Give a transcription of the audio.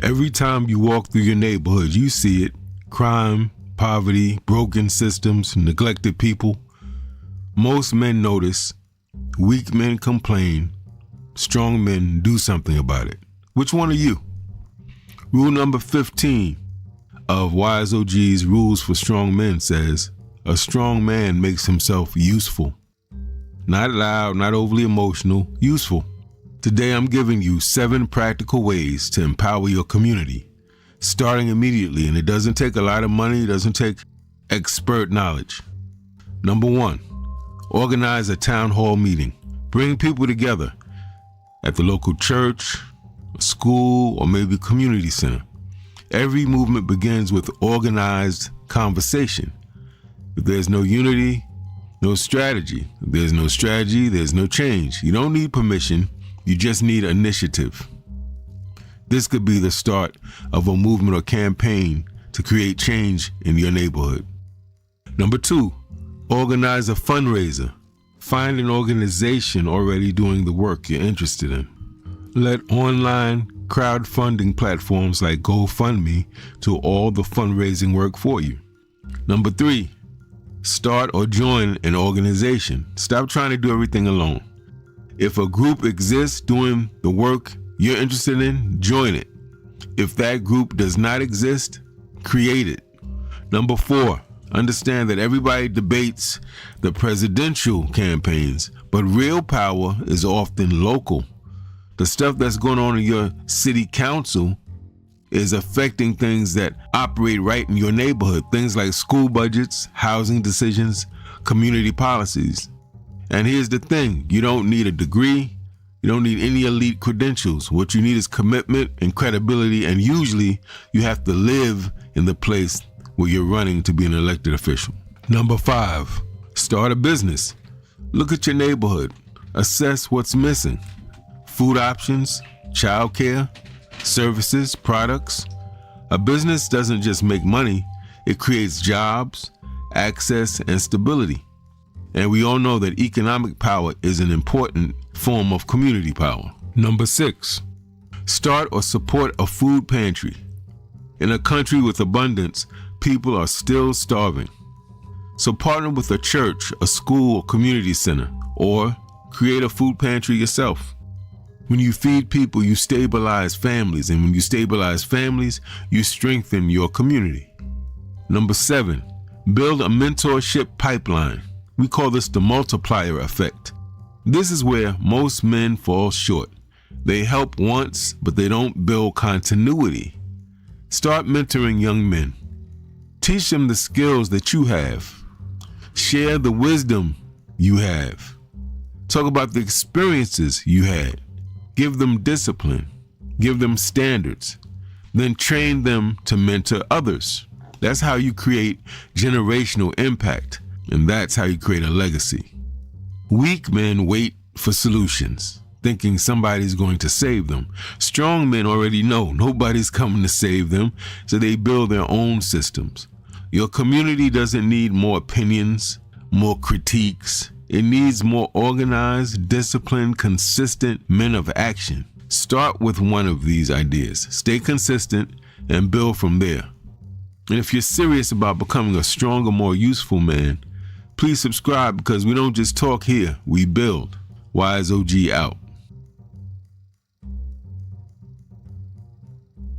Every time you walk through your neighborhood, you see it. Crime, poverty, broken systems, neglected people. Most men notice. Weak men complain. Strong men do something about it. Which one are you? Rule number 15 of Wise OG's Rules for Strong Men says, a strong man makes himself useful. Not loud, not overly emotional, useful. Today I'm giving you 7 practical ways to empower your community, starting immediately, and it doesn't take a lot of money, it doesn't take expert knowledge. Number 1, organize a town hall meeting. Bring people together at the local church, school, or maybe community center. Every movement begins with organized conversation. If there's no unity, no strategy. If there's no strategy, there's no change. You don't need permission, you just need initiative. This could be the start of a movement or campaign to create change in your neighborhood. Number 2, organize a fundraiser. Find an organization already doing the work you're interested in. Let online crowdfunding platforms like GoFundMe do all the fundraising work for you. Number 3, start or join an organization. Stop trying to do everything alone. If a group exists doing the work you're interested in, join it. If that group does not exist, create it. Number 4, understand that everybody debates the presidential campaigns, but real power is often local. The stuff that's going on in your city council is affecting things that operate right in your neighborhood. Things like school budgets, housing decisions, community policies. And here's the thing, you don't need a degree, you don't need any elite credentials. What you need is commitment and credibility, and usually you have to live in the place where you're running to be an elected official. Number 5, start a business. Look at your neighborhood, assess what's missing. Food options, childcare, services, products. A business doesn't just make money, it creates jobs, access, and stability. And we all know that economic power is an important form of community power. Number 6, start or support a food pantry. In a country with abundance, people are still starving. So partner with a church, a school, or community center, or create a food pantry yourself. When you feed people, you stabilize families, and when you stabilize families, you strengthen your community. Number 7, build a mentorship pipeline. We call this the multiplier effect. This is where most men fall short. They help once, but they don't build continuity. Start mentoring young men. Teach them the skills that you have. Share the wisdom you have. Talk about the experiences you had. Give them discipline. Give them standards. Then train them to mentor others. That's how you create generational impact. And that's how you create a legacy. Weak men wait for solutions, thinking somebody's going to save them. Strong men already know nobody's coming to save them, so they build their own systems. Your community doesn't need more opinions, more critiques. It needs more organized, disciplined, consistent men of action. Start with one of these ideas. Stay consistent and build from there. And if you're serious about becoming a stronger, more useful man, please subscribe, because we don't just talk here, we build. Wise OG out.